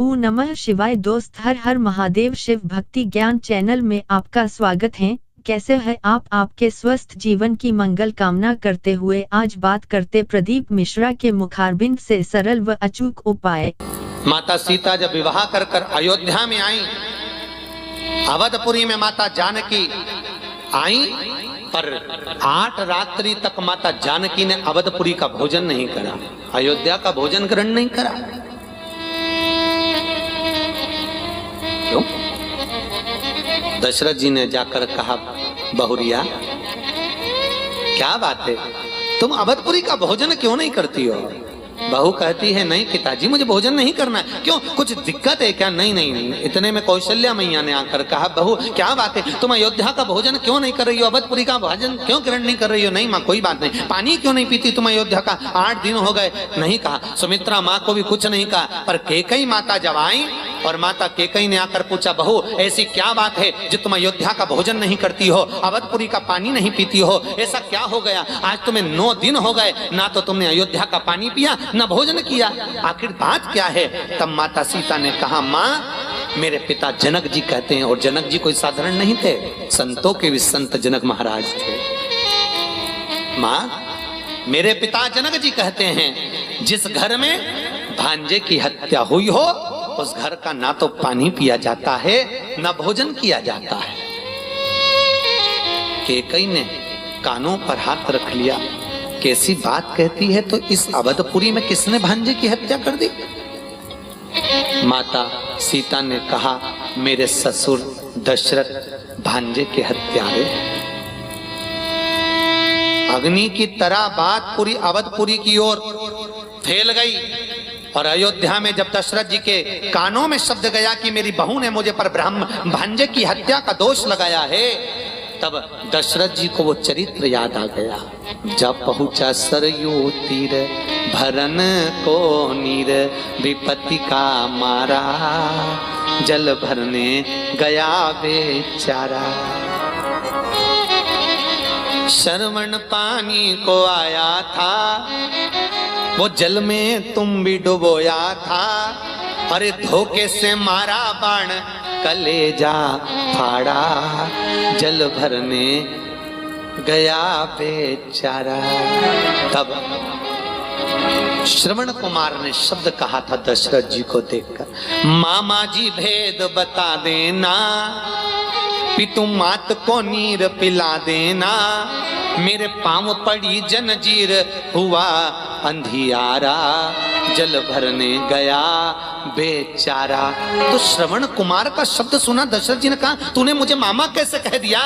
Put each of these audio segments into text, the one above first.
ओ नमः शिवाय। दोस्त, हर हर महादेव। शिव भक्ति ज्ञान चैनल में आपका स्वागत है। कैसे है आप? आपके स्वस्थ जीवन की मंगल कामना करते हुए आज बात करते प्रदीप मिश्रा के मुखारबिंद से सरल व अचूक उपाय। माता सीता जब विवाह कर कर अयोध्या में आई, अवधपुरी में माता जानकी आई, पर 8 रात्रि तक माता जानकी ने अवधपुरी का भोजन नहीं करा, अयोध्या का भोजन ग्रहण नहीं करा। क्यों? दशरथ जी ने जाकर कहा, बहुरिया क्या बात है, तुम अवधपुरी का भोजन क्यों नहीं करती हो? बहू कहती है, नहीं पिताजी मुझे भोजन नहीं करना है। क्यों, कुछ दिक्कत है क्या? नहीं नहीं। इतने में कौशल्या मैया ने आकर कहा, बहू क्या बात है, तुम अयोध्या का भोजन क्यों नहीं कर रही हो, अवधपुरी का भोजन क्यों ग्रहण नहीं कर रही हो? नहीं माँ कोई बात नहीं। पानी क्यों नहीं पीती तुम अयोध्या का? 8 दिन हो गए। नहीं कहा। सुमित्रा माँ को भी कुछ नहीं कहा, पर कैकेयी माता जब आई और माता कैकेयी ने आकर पूछा, बहू ऐसी क्या बात है जो तुम अयोध्या का भोजन नहीं करती हो, अवधपुरी का पानी नहीं पीती हो? ऐसा क्या हो गया? आज तुम्हें 9 दिन हो गए, ना तो तुमने अयोध्या का पानी पिया न भोजन किया, आखिर बात क्या है? तब माता सीता ने कहा, माँ मेरे पिता जनक जी कहते हैं, और जनक जी कोई साधारण नहीं थे, संतों के भी संत जनक महाराज थे। माँ मेरे पिता जनक जी कहते हैं, जिस घर में भांजे की हत्या हुई हो उस घर का ना तो पानी पिया जाता है ना भोजन किया जाता है। कैकेयी ने कानों पर हाथ रख लिया, कैसी बात कहती है, तो इस अवधपुरी में किसने भांजे की हत्या कर दी? माता सीता ने कहा, मेरे ससुर दशरथ भांजे के हत्यारे। अग्नि की तरह बात पूरी अवधपुरी की ओर फैल गई, और अयोध्या में जब दशरथ जी के कानों में शब्द गया कि मेरी बहू ने मुझे पर भांजे की हत्या का दोष लगाया है, तब दशरथ जी को वो चरित्र याद आ गया। जब पहुंचा सरयू तीर भरन को नीर, विपत्ति का मारा जल भरने गया बेचारा। श्रवण पानी को आया था, वो जल में तुम भी डुबोया था, अरे धोखे से मारा बाण कलेजा फाड़ा, जल भरने गया बेचारा। तब श्रवण कुमार ने शब्द कहा था दशरथ जी को देखकर, मामा जी भेद बता देना, पितु मात को नीर पिला देना, मेरे पांव पड़ी जंजीर हुआ अंधियारा, जल भरने गया बेचारा। तो श्रवण कुमार का शब्द सुना दशरथ जी ने कहा, तूने मुझे मामा कैसे कह दिया?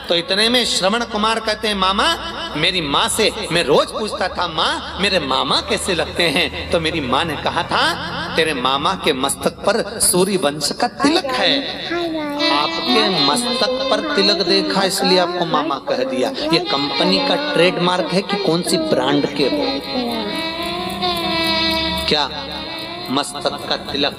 तो इतने में श्रवण कुमार कहते हैं, मामा मेरी माँ से मैं रोज पूछता था, माँ मेरे मामा कैसे लगते हैं? तो मेरी माँ ने कहा था, तेरे मामा के मस्तक पर सूर्य वंश का तिलक है, आपके मस्तक पर तिलक देखा इसलिए आपको मामा कह दिया। ये कंपनी का ट्रेडमार्क है कि कौन सी ब्रांड के हो? क्या मस्तक का तिलक?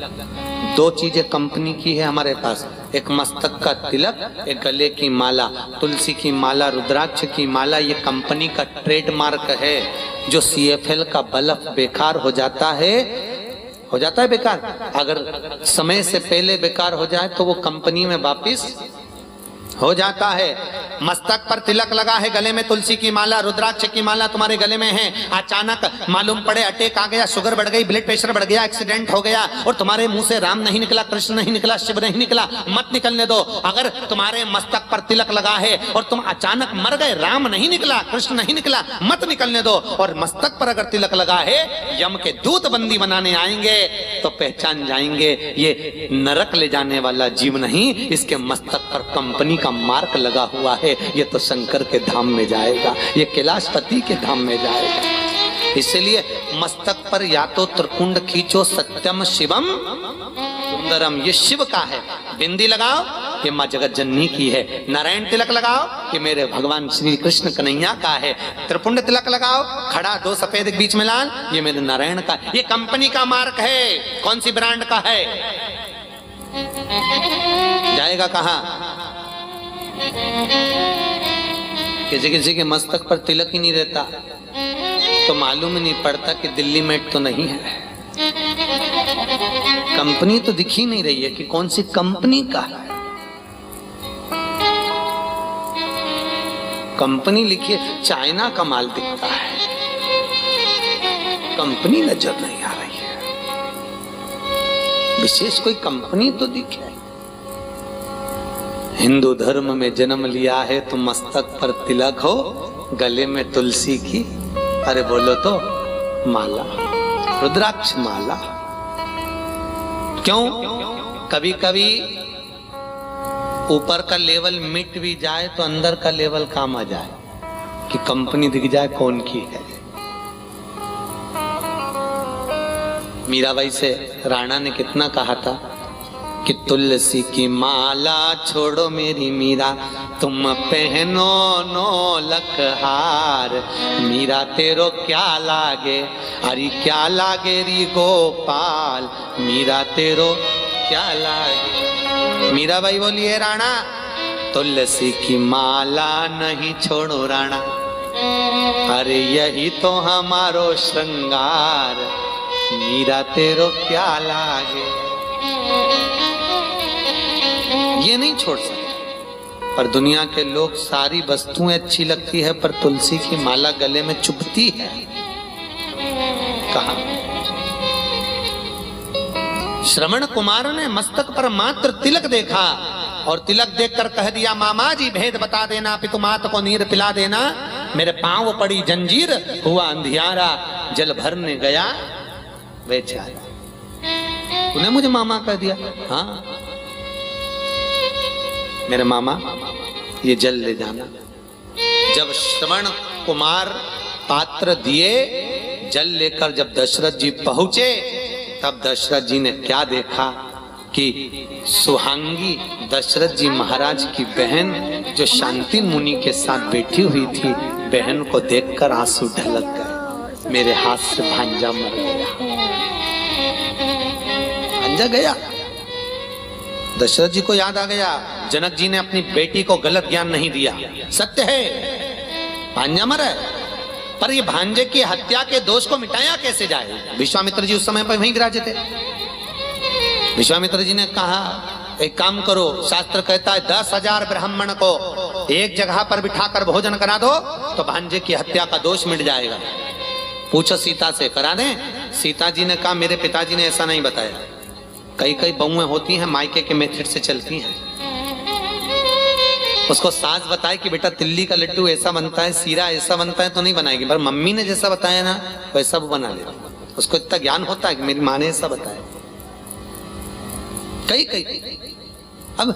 2 चीजें कंपनी की है हमारे पास, एक मस्तक का तिलक, एक गले की माला, तुलसी की माला, रुद्राक्ष की माला। ये कंपनी का ट्रेडमार्क है। जो CFL का बल्ब बेकार हो जाता है बेकार, अगर समय से पहले बेकार हो जाए तो वो कंपनी में वापिस हो जाता है। मस्तक पर तिलक लगा है, गले में तुलसी की माला, रुद्राक्ष की माला तुम्हारे गले में है, अचानक मालूम पड़े अटैक आ गया, शुगर बढ़ गई, ब्लड प्रेशर बढ़ गया, एक्सीडेंट हो गया, और तुम्हारे मुंह से राम नहीं निकला, कृष्ण नहीं निकला, शिव नहीं निकला, मत निकलने दो। अगर तुम्हारे मस्तक पर तिलक लगा है और तुम अचानक मर गए, राम नहीं निकला, कृष्ण नहीं निकला, मत निकलने दो। और मस्तक पर अगर तिलक लगा है, यम के दूत बंदी बनाने आएंगे तो पहचान जाएंगे ये नरक ले जाने वाला जीव नहीं, इसके मस्तक पर कंपनी का मार्क लगा हुआ है, ये तो शंकर के धाम में जाएगा, ये कैलाशपति के धाम में जाएगा। इसलिए मस्तक पर या तो त्रिपुंड खींचो, सत्यम शिवम सुंदरम, ये शिव का है। बिंदी लगाओ, ये माँ जगत जननी की है। नारायण तिलक लगाओ, ये मेरे भगवान श्री कृष्ण कन्हैया का है। त्रिपुंड तिलक लगाओ, खड़ा 2 सफेद बीच में लाल, ये मेरे नारायण का। ये कंपनी का मार्क है। कौन सी ब्रांड का है? जाएगा कहाँ? किसी किसी के मस्तक पर तिलक ही नहीं रहता तो मालूम ही नहीं पड़ता कि दिल्ली मेट तो नहीं है। कंपनी तो दिख ही नहीं रही है कि कौन सी कंपनी का है। कंपनी लिखिए, चाइना का माल दिखता है, कंपनी नजर नहीं आ रही है। विशेष कोई कंपनी तो दिखे। हिंदू धर्म में जन्म लिया है तो मस्तक पर तिलक हो, गले में तुलसी की, अरे बोलो तो माला, रुद्राक्ष माला। क्यों? कभी कभी ऊपर का लेवल मिट भी जाए तो अंदर का लेवल काम आ जाए, कि कंपनी दिख जाए कौन की है। मीराबाई से राणा ने कितना कहा था कि तुलसी की माला छोड़ो मेरी मीरा, तुम पहनो 9 लख हार, मीरा तेरो क्या लागे, अरे क्या लागे री गोपाल, मीरा तेरो क्या लागे। मीराबाई बोली, है राणा तुलसी की माला नहीं छोड़ो राणा, अरे यही तो हमारो श्रृंगार, मीरा तेरो क्या लागे। ये नहीं छोड़ सकते। पर दुनिया के लोग सारी वस्तुएं अच्छी लगती है, पर तुलसी की माला गले में चुभती है। कहा श्रवण कुमार ने मस्तक पर मात्र तिलक देखा और तिलक देखकर कह दिया, मामा जी भेद बता देना, पितुमात को नीर पिला देना, मेरे पांव पड़ी जंजीर, हुआ अंधियारा, जल भरने गया बेचारा। तूने मुझे मामा कह दिया? हाँ मेरे मामा, ये जल ले जाना। जब श्रवण कुमार पात्र दिए, जल लेकर जब दशरथ जी पहुंचे, तब दशरथ जी ने क्या देखा कि सुहांगी दशरथ जी महाराज की बहन जो शांति मुनि के साथ बैठी हुई थी, बहन को देखकर आंसू ढलक गए। मेरे हाथ से भांजा मर गया, भांजा गया। दशरथ जी को याद आ गया, जनक जी ने अपनी बेटी को गलत ज्ञान नहीं दिया, सत्य है भांजा मरा है, पर ये भांजे की हत्या के दोष को मिटाया कैसे जाए। विश्वामित्र जी उस समय पर वहीं विराजे थे। विश्वामित्र जी ने कहा, एक काम करो, शास्त्र कहता है 10,000 ब्राह्मण को एक जगह पर बिठाकर भोजन करा दो तो भांजे की हत्या का दोष मिट जाएगा। पूछो सीता से, करा दें? सीता जी ने कहा, मेरे पिताजी ने ऐसा नहीं बताया। कई कई बहुएं होती हैं मायके के मेथड से चलती हैं। उसको सास बताए कि बेटा तिल्ली का लड्डू ऐसा बनता है, सीरा ऐसा बनता है, तो नहीं बनाएगी, पर मम्मी ने जैसा बताया ना वैसा वो बना लेती। उसको इतना ज्ञान होता है कि मेरी माँ ने ऐसा बताया। कई कई अब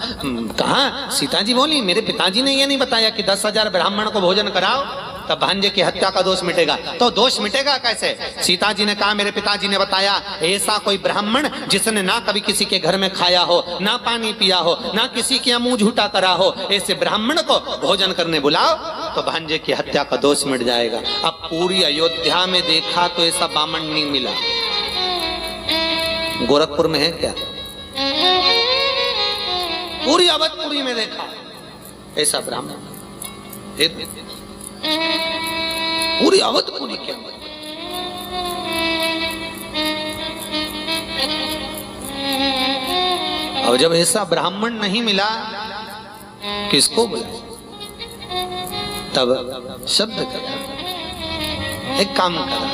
कहा सीता जी बोली, मेरे पिताजी ने ये नहीं बताया कि 10,000 ब्राह्मण को भोजन कराओ तब भांजे की हत्या का दोष मिटेगा। तो दोष मिटेगा कैसे? सीता जी ने कहा, मेरे पिताजी ने बताया, ऐसा कोई ब्राह्मण जिसने ना कभी किसी के घर में खाया हो, ना पानी पिया हो, ना किसी के मुंह झूठा करा हो, ऐसे ब्राह्मण को भोजन करने बुलाओ तो भांजे की हत्या का दोष मिट जाएगा। अब पूरी अयोध्या में देखा तो ऐसा बामण नहीं मिला। गोरखपुर में है क्या? पूरी अवधपुरी में देखा ऐसा ब्राह्मण, पूरी अवधपुरी के अंदर। अब जब ऐसा ब्राह्मण नहीं मिला, किसको बुलाए? तब शब्द करा, एक काम करा,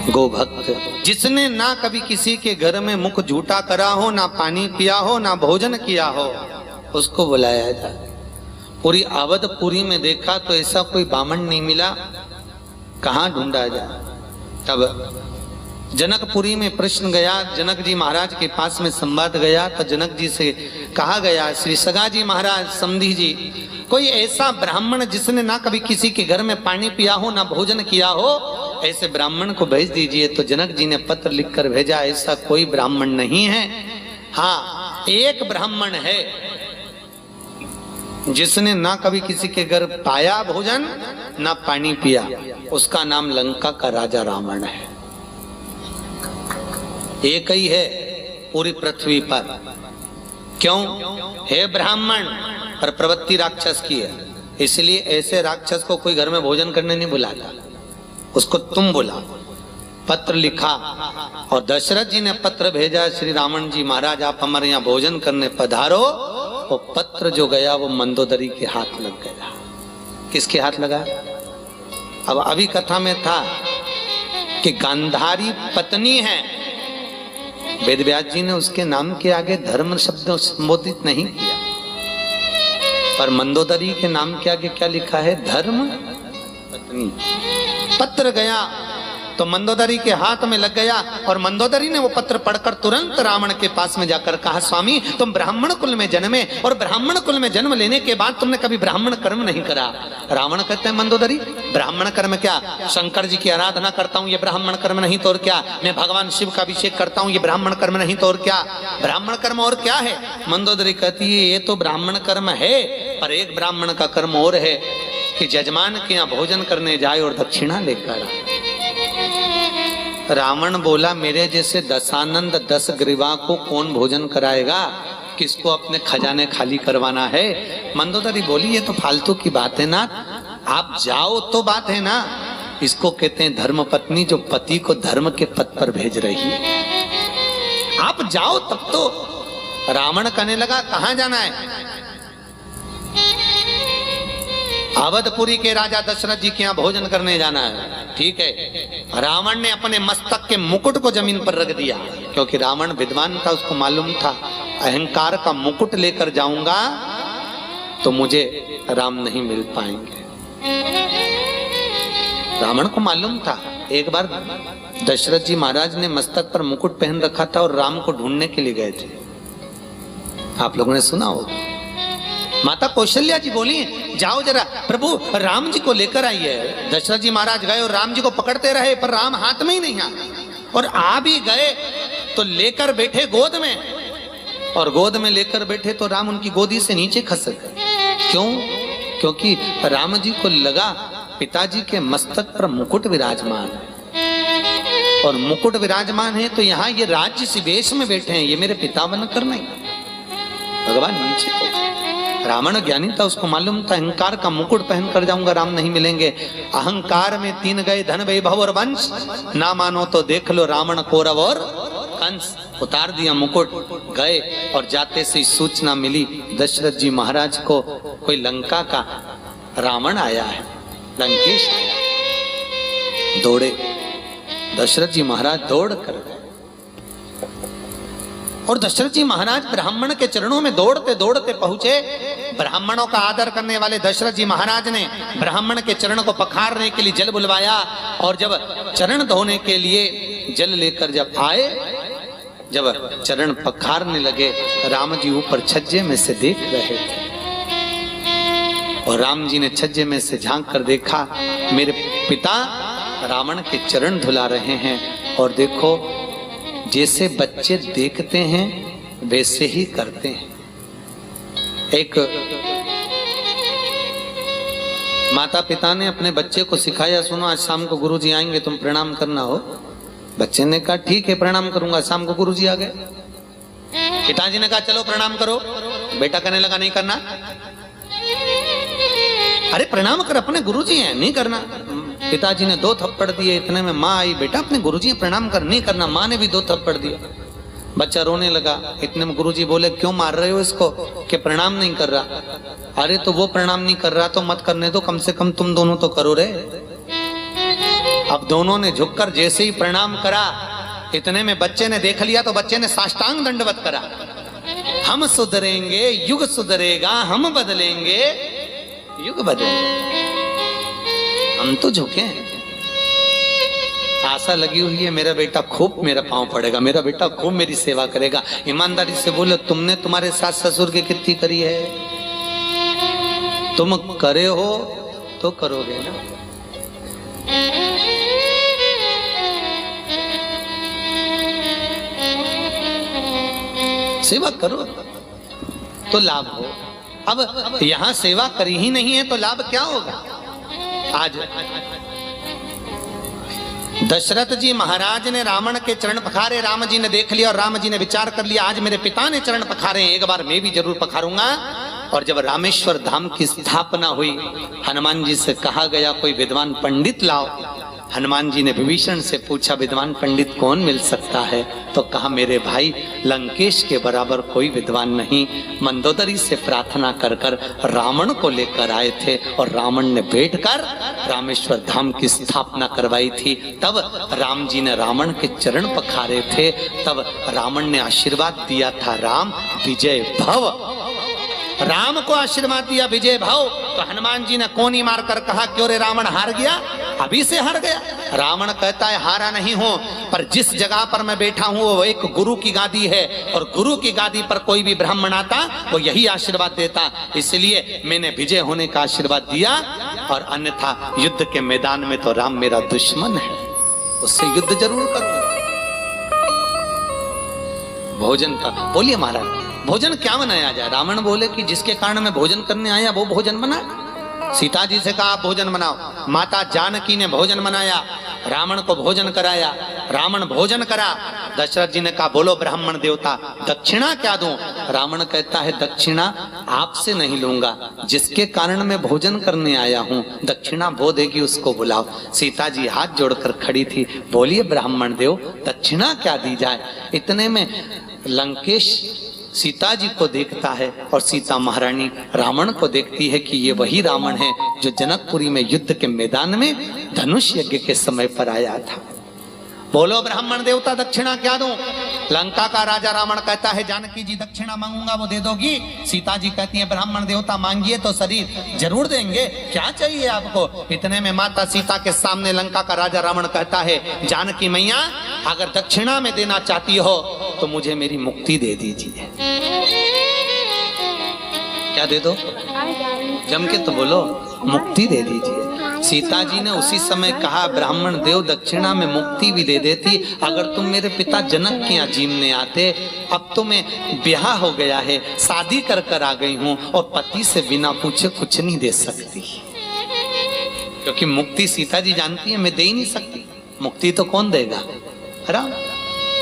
गोभक्त, जिसने ना कभी किसी के घर में मुख झूठा करा हो, ना पानी पिया हो, ना भोजन किया हो, उसको बुलाया जाए। पूरी अवधपुरी में देखा तो ऐसा कोई बामण नहीं मिला, कहाँ ढूंढा जाए? तब जनकपुरी में प्रश्न गया, जनक जी महाराज के पास में संवाद गया, तो जनक जी से कहा गया, श्री सगा जी महाराज, समधी जी, कोई ऐसा ब्राह्मण जिसने ना कभी किसी के घर में पानी पिया हो, ना भोजन किया हो, ऐसे ब्राह्मण को भेज दीजिए। तो जनक जी ने पत्र लिखकर भेजा, ऐसा कोई ब्राह्मण नहीं है। हाँ, एक ब्राह्मण है जिसने ना कभी किसी के घर पाया भोजन, ना पानी पिया, उसका नाम लंका का राजा रावण है। एक ही है पूरी पृथ्वी पर। क्यों है? ब्राह्मण, पर प्रवृत्ति राक्षस की है। इसलिए ऐसे राक्षस को कोई घर में भोजन करने नहीं बुलाता, उसको तुम बुलाओ। पत्र लिखा और दशरथ जी ने पत्र भेजा, श्री रावण जी महाराज आप हमारे यहाँ भोजन करने पधारो। वो पत्र जो गया वो मंदोदरी के हाथ लग गया। किसके हाथ लगा? अब अभी कथा में था कि गांधारी पत्नी है, वेद व्यास जी ने उसके नाम के आगे धर्म शब्द संबोधित नहीं किया, पर मंदोदरी के नाम के आगे क्या लिखा है? धर्म पत्नी। पत्र गया तो मंदोदरी के हाथ में लग गया और मंदोदरी ने वो पत्र पढ़कर तुरंत रावण के पास में जाकर कहा, स्वामी तुम ब्राह्मण कुल में जन्मे और ब्राह्मण कुल में जन्म लेने के बाद तुमने कभी ब्राह्मण कर्म नहीं करा। रावण कहते हैं, मंदोदरी ब्राह्मण कर्म क्या? शंकर जी की आराधना करता हूँ, ये ब्राह्मण कर्म नहीं तो और क्या? मैं भगवान शिव का अभिषेक करता हूँ, ये ब्राह्मण कर्म नहीं तो और क्या? ब्राह्मण कर्म और क्या है? मंदोदरी कहती है, ये तो ब्राह्मण कर्म है, पर एक ब्राह्मण का कर्म और है कि जजमान के यहाँ भोजन करने जाए और दक्षिणा लेकर आए। रावण बोला, मेरे जैसे दशानंद 10 ग्रीवा को कौन भोजन कराएगा? किसको अपने खजाने खाली करवाना है? मंदोदरी बोली, ये तो फालतू की बात है ना, आप जाओ तो बात है ना। इसको कहते हैं धर्म पत्नी, जो पति को धर्म के पथ पर भेज रही है। आप जाओ तब तो। रावण कहने लगा, कहां जाना है? अवधपुरी के राजा दशरथ जी के यहाँ भोजन करने जाना है। ठीक है। रावण ने अपने मस्तक के मुकुट को जमीन पर रख दिया, क्योंकि रावण विद्वान था, उसको मालूम था अहंकार का मुकुट लेकर जाऊंगा तो मुझे राम नहीं मिल पाएंगे। रावण को मालूम था। एक बार दशरथ जी महाराज ने मस्तक पर मुकुट पहन रखा था और राम को ढूंढने के लिए गए थे। आप लोगों ने सुना होगा। माता कौशल्या जी बोली, जाओ जरा प्रभु राम जी को लेकर आइए। दशरथ जी महाराज गए और राम जी को पकड़ते रहे, पर राम हाथ में ही नहीं आए, और आ भी गए तो लेकर बैठे गोद में, और गोद में लेकर बैठे तो राम उनकी गोदी से नीचे खसक गए। क्यों? क्योंकि राम जी को लगा पिताजी के मस्तक पर मुकुट विराजमान है, और मुकुट विराजमान है तो यहाँ ये राज्य सिवेश में बैठे हैं, ये मेरे पिता बनकर नहीं, भगवान नीचे को। रावण ज्ञानी था, उसको मालूम था अहंकार का मुकुट पहन कर जाऊंगा राम नहीं मिलेंगे। अहंकार में 3 गए, धन वैभव और वंश, ना मानो तो देख लो रावण कौरव और कंस। उतार दिया मुकुट, गए और जाते से सूचना मिली दशरथ जी महाराज को, कोई लंका का रावण आया है, लंकेश आया। दौड़े दशरथ जी महाराज, दौड़ कर गए, और दशरथ जी महाराज ब्राह्मण के चरणों में दौड़ते दौड़ते पहुंचे। ब्राह्मणों का आदर करने वाले दशरथ जी महाराज ने ब्राह्मण के चरण को पखारने के लिए जल बुलवाया, और जब चरण धोने के लिए जल लेकर जब आए, जब चरण पखारने लगे, राम जी ऊपर छज्जे में से देख रहे थे, और राम जी ने छज्जे में से झांक कर देखा, मेरे पिता रावण के चरण धुला रहे हैं, और देखो जैसे बच्चे देखते हैं वैसे ही करते हैं। एक माता पिता ने अपने बच्चे को सिखाया, सुनो आज शाम को गुरुजी आएंगे, तुम प्रणाम करना हो। बच्चे ने कहा ठीक है प्रणाम करूंगा। शाम को गुरुजी आ गए, पिताजी ने कहा चलो प्रणाम करो। बेटा कहने लगा नहीं करना। अरे प्रणाम कर, अपने गुरुजी हैं, नहीं करना। पिताजी ने 2 थप्पड़ दिए, इतने में माँ आई, बेटा अपने गुरुजी प्रणाम कर, नहीं करना। माँ ने भी 2 थप्पड़ दिया। बच्चा रोने लगा, इतने में गुरुजी बोले क्यों मार रहे हो इसको, कि प्रणाम नहीं कर रहा। अरे तो वो प्रणाम नहीं कर रहा तो मत करने दो, कम से कम तुम दोनों तो करो रे। अब दोनों ने झुककर जैसे ही प्रणाम करा, इतने में बच्चे ने देख लिया तो बच्चे ने साष्टांग दंडवत करा। हम सुधरेंगे युग सुधरेगा, हम बदलेंगे युग बदलेंगे। हम तो झुके हैं, आशा लगी हुई है मेरा बेटा खूब मेरा पांव पड़ेगा, मेरा बेटा खूब मेरी सेवा करेगा। ईमानदारी से बोलो, तुमने तुम्हारे सास ससुर की कितनी करी है? तुम करे हो तो करोगे ना। सेवा करो तो लाभ हो। अब यहां सेवा करी ही नहीं है तो लाभ क्या होगा? आज दशरथ जी महाराज ने रावण के चरण पखारे, राम जी ने देख लिया और राम जी ने विचार कर लिया आज मेरे पिता ने चरण पखारे, एक बार मैं भी जरूर पखारूंगा। और जब रामेश्वर धाम की स्थापना हुई, हनुमान जी से कहा गया कोई विद्वान पंडित लाओ। हनुमान जी ने विभीषण से पूछा, विद्वान पंडित कौन मिल सकता है? तो कहा, मेरे भाई लंकेश के बराबर कोई विद्वान नहीं। मंदोदरी से प्रार्थना कर कर रावण को लेकर आए थे और रावण ने बैठकर रामेश्वर धाम की स्थापना करवाई थी। तब राम जी ने रावण के चरण पखारे थे, तब रावण ने आशीर्वाद दिया था, राम विजय भव। राम को आशीर्वाद दिया विजय भव। तो हनुमान जी ने कोनी मारकर कहा, क्यों रे रावण हार गया? अभी से हार गया? रावण कहता है, हारा नहीं हूं, पर जिस जगह पर मैं बैठा हूं वो एक गुरु की गादी है, और गुरु की गादी पर कोई भी ब्राह्मण आता वो यही आशीर्वाद देता, इसलिए मैंने विजय होने का आशीर्वाद दिया। और अन्यथा युद्ध के मैदान में तो राम मेरा दुश्मन है, उससे युद्ध जरूर करूंगा। भोजन का बोलिए महाराज, भोजन क्या बनाया जाए? रावण बोले कि जिसके कारण मैं भोजन करने आया वो भोजन बना। सीता जी से कहा, आप भोजन बनाओ। माता जानकी ने भोजन बनाया, रावण को भोजन कराया, रावण भोजन करा। दशरथ जी ने कहा, बोलो ब्राह्मण देवता, दक्षिणा क्या दूं? रावण कहता है, दक्षिणा आपसे नहीं लूंगा, जिसके कारण मैं भोजन करने आया हूं दक्षिणा वो देगी, उसको बुलाओ। सीता जी हाथ जोड़कर खड़ी थी, बोलिए ब्राह्मण देव, दक्षिणा क्या दी जाए? इतने में लंकेश सीता जी को देखता है और सीता महारानी रावण को देखती है कि ये वही रावण है जो जनकपुरी में युद्ध के मैदान में धनुष यज्ञ के समय पर आया था। बोलो ब्राह्मण देवता, दक्षिणा क्या दूं? लंका का राजा रावण कहता है, जानकी जी दक्षिणा मांगूंगा वो दे दोगी? सीता जी कहती है, ब्राह्मण देवता मांगिए तो शरीर जरूर देंगे, क्या चाहिए आपको? इतने में माता सीता के सामने लंका का राजा रावण कहता है, जानकी मैया अगर दक्षिणा में देना चाहती हो तो मुझे मेरी मुक्ति दे दीजिए। क्या दे दो? जम के तो बोलो, मुक्ति दे दीजिए। सीता जी ने उसी समय कहा, ब्राह्मण देव दक्षिणा में मुक्ति भी दे देती अगर तुम मेरे पिता जनक के यहाँ जीवने आते। अब तो मैं ब्याह हो गया है, शादी कर कर आ गई हूँ और पति से बिना पूछे कुछ नहीं दे सकती, क्योंकि मुक्ति सीता जी जानती है मैं दे ही नहीं सकती। मुक्ति तो कौन देगा? राम।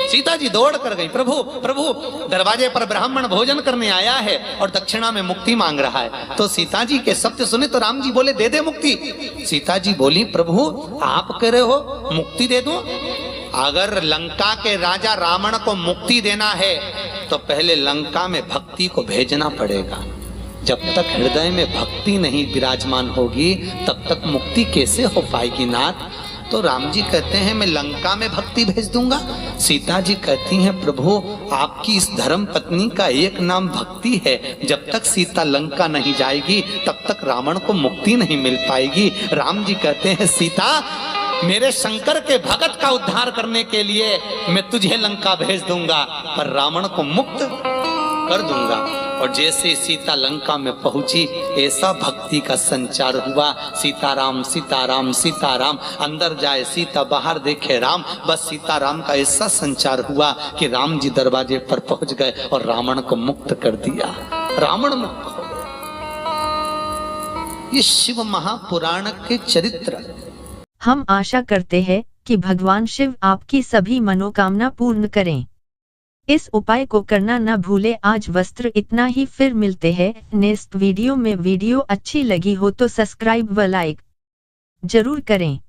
सीता जी दौड़ कर गई, प्रभु प्रभु दरवाजे पर ब्राह्मण भोजन करने आया है और दक्षिणा में मुक्ति मांग रहा है। तो सीता जी के शब्द सुने तो राम जी बोले, दे दे मुक्ति। सीता जी बोली, प्रभु आप कह रहे हो मुक्ति दे दूं? अगर लंका के राजा रावण को मुक्ति देना है तो पहले लंका में भक्ति को भेजना पड़ेगा। जब तक हृदय में भक्ति नहीं विराजमान होगी तब तक मुक्ति कैसे हो पाएगी नाथ? तो राम जी कहते हैं, मैं लंका में भक्ति भेज दूंगा। सीता जी कहती हैं, प्रभु आपकी इस धर्म पत्नी का एक नाम भक्ति है, जब तक सीता लंका नहीं जाएगी तब तक रावण को मुक्ति नहीं मिल पाएगी। राम जी कहते हैं, सीता मेरे शंकर के भगत का उद्धार करने के लिए मैं तुझे लंका भेज दूंगा, पर रावण को मुक्त कर दूंगा। और जैसे सीता लंका में पहुंची ऐसा भक्ति का संचार हुआ, सीताराम सीताराम सीताराम, अंदर जाए सीता बाहर देखे राम, बस सीताराम का ऐसा संचार हुआ कि राम जी दरवाजे पर पहुंच गए और रावण को मुक्त कर दिया। रावण मुक्त हो गया। ये शिव महापुराण के चरित्र। हम आशा करते हैं कि भगवान शिव आपकी सभी मनोकामना पूर्ण करें। इस उपाय को करना न भूले। आज वस्त्र इतना ही, फिर मिलते हैं नेक्स्ट वीडियो में। वीडियो अच्छी लगी हो तो सब्सक्राइब व लाइक जरूर करें।